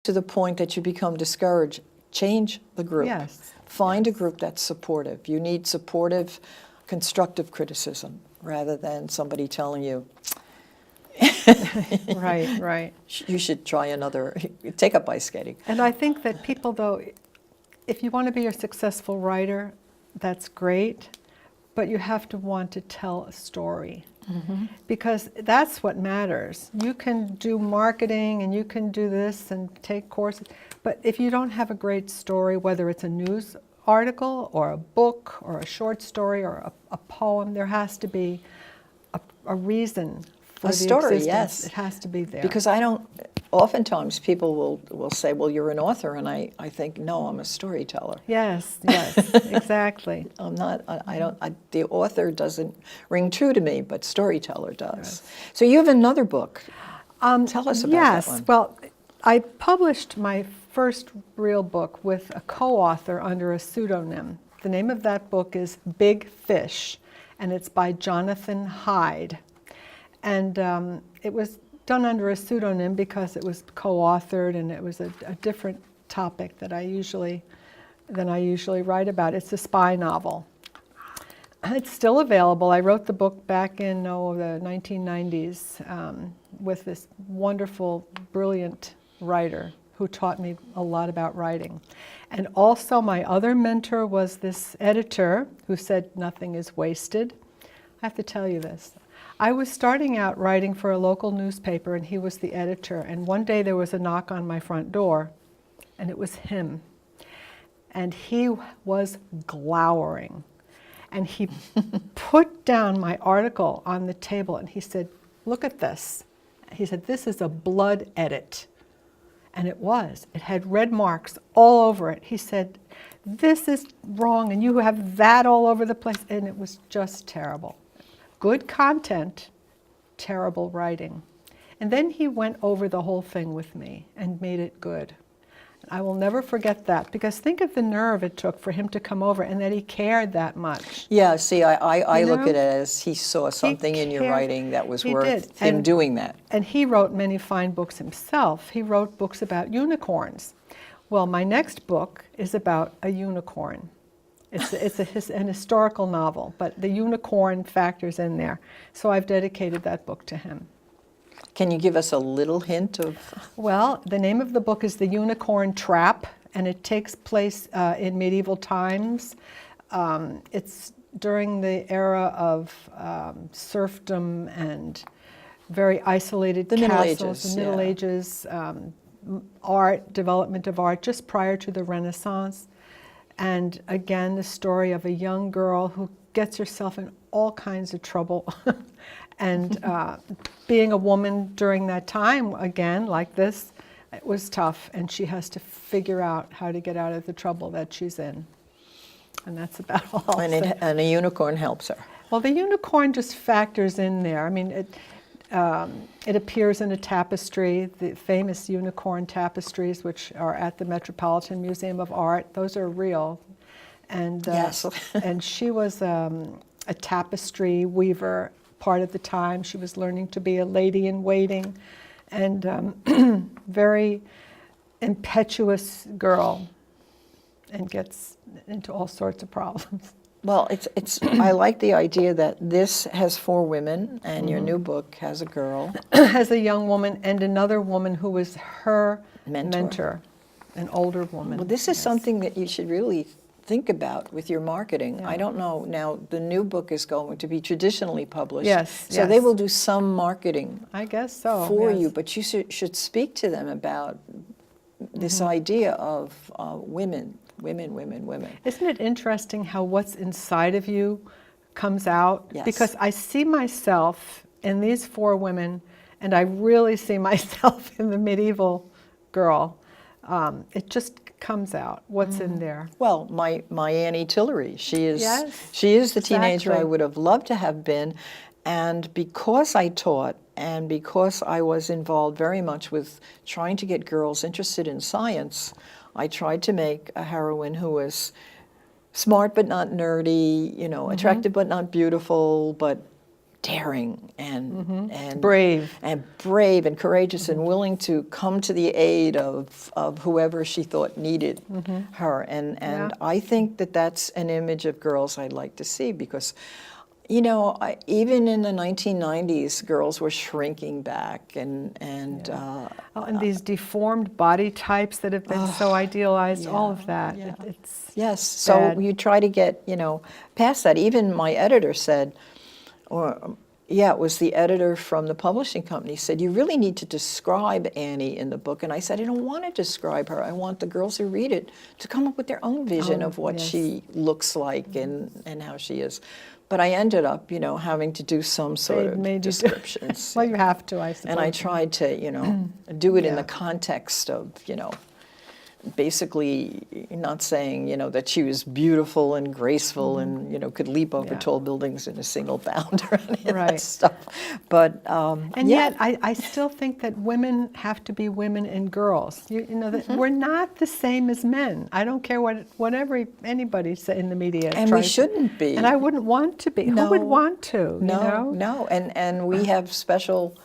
to the point that you become discouraged, change the group. Yes. Find a group that's supportive. You need supportive, constructive criticism rather than somebody telling you, Right. you should try another, take up ice skating. And I think that people, though, if you want to be a successful writer, that's great, but you have to want to tell a story. Because that's what matters. You can do marketing and you can do this and take courses, but if you don't have a great story, whether it's a news article or a book or a short story or a poem, there has to be a reason for the story, existence. yes. It has to be there. Because oftentimes people will say, well, you're an author, and I think, no, I'm a storyteller. Yes, exactly. I'm not, the author doesn't ring true to me, but storyteller does. Yes. So you have another book. Tell us about that one. Yes, well, I published my first real book with a co-author under a pseudonym. The name of that book is Big Fish, and it's by Jonathan Hyde. And it was done under a pseudonym because it was co-authored and it was a different topic that than I usually write about. It's a spy novel. It's still available. I wrote the book back in the 1990s with this wonderful, brilliant writer who taught me a lot about writing. And also my other mentor was this editor who said nothing is wasted. I have to tell you this. I was starting out writing for a local newspaper and he was the editor, and one day there was a knock on my front door and it was him. And he was glowering. And he put down my article on the table and he said, look at this. He said, this is a blood edit. And it was. It had red marks all over it. He said, this is wrong and you have that all over the place. And it was just terrible. Good content, terrible writing. And then he went over the whole thing with me and made it good. I will never forget that, because think of the nerve it took for him to come over and that he cared that much. Yeah, see, I look know? at it as he saw something in your cared. writing that was He worth did. him doing that. And he wrote many fine books himself. He wrote books about unicorns. Well, my next book is about a unicorn. It's an historical novel, but the unicorn factors in there. So I've dedicated that book to him. Can you give us a little hint of? Well, the name of the book is The Unicorn Trap, and it takes place in medieval times. It's during the era of serfdom and very isolated castles, the Middle Ages, art, development of art, just prior to the Renaissance. And again, the story of a young girl who gets herself in all kinds of trouble. And being a woman during that time, again, like this, it was tough. And she has to figure out how to get out of the trouble that she's in. And that's about all. And a unicorn helps her. Well, the unicorn just factors in there. I mean, it appears in a tapestry, the famous unicorn tapestries, which are at the Metropolitan Museum of Art. Those are real. And, yes. And she was a tapestry weaver part of the time. She was learning to be a lady in waiting, and very impetuous girl, and gets into all sorts of problems. Well, I like the idea that this has 4 women, and your new book has a girl. Has a young woman and another woman who was her mentor, an older woman. Well, this is something that you should really think about with your marketing. Yeah. I don't know, now the new book is going to be traditionally published. Yes. So they will do some marketing I guess so, for yes. you, but you should speak to them about this idea of women. Isn't it interesting how what's inside of you comes out? Yes. Because I see myself in these 4 women, and I really see myself in the medieval girl. It just comes out, what's in there. Well, my Annie Tillery, she is the teenager exactly. I would have loved to have been, and because I taught and because I was involved very much with trying to get girls interested in science, I tried to make a heroine who was smart but not nerdy, attractive but not beautiful, but daring and brave and courageous and willing to come to the aid of whoever she thought needed her. And I think that that's an image of girls I'd like to see, because you know, even in the 1990s, girls were shrinking back, and these deformed body types that have been so idealized, all of that. Yeah. It's yes. So bad. you try to get, you know, past that. Even my editor said, it was the editor from the publishing company, said, you really need to describe Annie in the book. And I said, I don't want to describe her. I want the girls who read it to come up with their own vision of what she looks like and how she is. But I ended up, you know, having to do some sort of descriptions. Well, you have to, I suppose. And I tried to, you know, do it in the context of, you know, basically not saying, you know, that she was beautiful and graceful and, you know, could leap over tall buildings in a single bound or any of that stuff. But, yet I still think that women have to be women and girls. You know, that we're not the same as men. I don't care whatever anybody say in the media. And we shouldn't be. And I wouldn't want to be. No. Who would want to? No, you know? no. And we have special...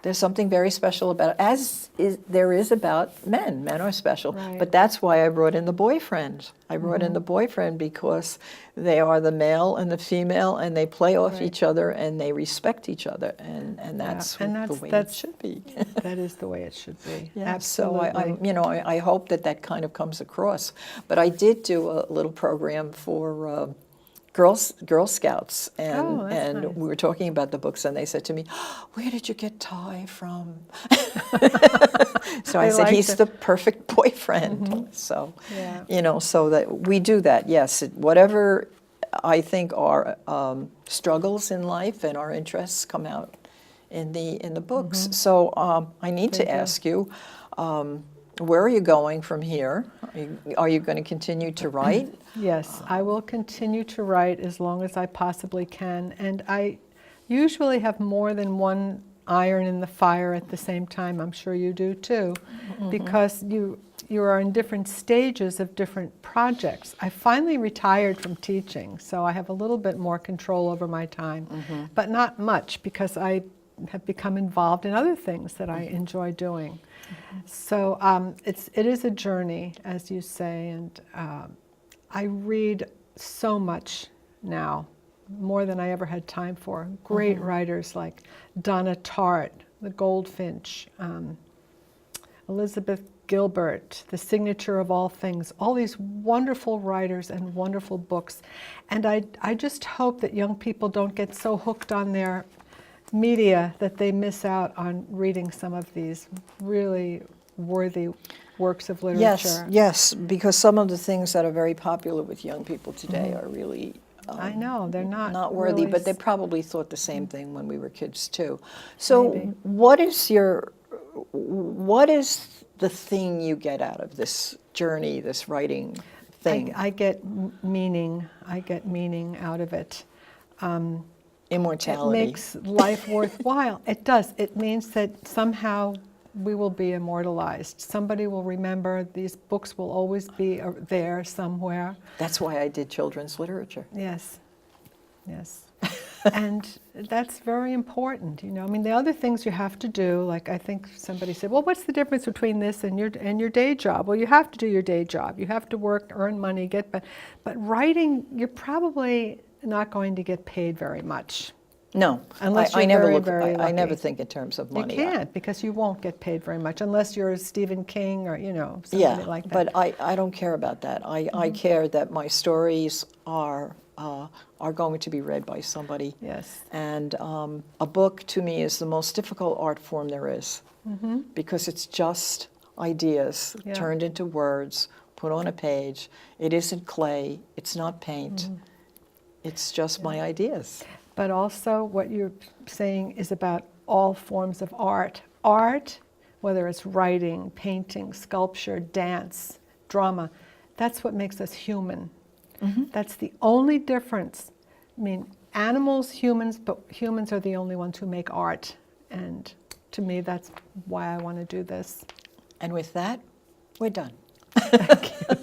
There's something very special about it, there is about men. Men are special. Right. But that's why I brought in the boyfriend. I brought in the boyfriend because they are the male and the female, and they play off each other, and they respect each other. And that's the way it should be. That is the way it should be. Yeah, absolutely. So I hope that kind of comes across. But I did do a little program for Girl Scouts, and nice. we were talking about the books, and they said to me, where did you get Ty from? So I said, he's the perfect boyfriend. So, you know, so that we do that, yes. Whatever I think are struggles in life and our interests come out in the books. So I need to ask you, where are you going from here? Are you going to continue to write? Yes, I will continue to write as long as I possibly can. And I usually have more than one iron in the fire at the same time. I'm sure you do too, because you are in different stages of different projects. I finally retired from teaching, so I have a little bit more control over my time, but not much, because I have become involved in other things that I enjoy doing. So it is a journey, as you say, and I read so much now, more than I ever had time for. Great writers like Donna Tartt, The Goldfinch, Elizabeth Gilbert, The Signature of All Things, all these wonderful writers and wonderful books. And I just hope that young people don't get so hooked on their media that they miss out on reading some of these really worthy works of literature. Yes, because some of the things that are very popular with young people today are really I know, they're not worthy, really but they probably thought the same thing when we were kids too. So what is the thing you get out of this journey, this writing thing? I get meaning. I get meaning out of it. Immortality. It makes life worthwhile. It does. It means that somehow we will be immortalized. Somebody will remember. These books will always be there somewhere. That's why I did children's literature. Yes, yes. And that's very important, you know. I mean, the other things you have to do, like I think somebody said, well, what's the difference between this and your day job? Well, you have to do your day job. You have to work, earn money, but writing, you're probably not going to get paid very much. No, unless you're I never very, look. very lucky. I never think in terms of money. You can't, because you won't get paid very much unless you're Stephen King or somebody like that. But I don't care about that. I care that my stories are going to be read by somebody. Yes. And a book to me is the most difficult art form there is, because it's just ideas turned into words, put on a page. It isn't clay. It's not paint. It's just my ideas. But also what you're saying is about all forms of art. Art, whether it's writing, painting, sculpture, dance, drama, that's what makes us human. That's the only difference. I mean, animals, humans, but humans are the only ones who make art. And to me, that's why I want to do this. And with that, we're done. Thank you.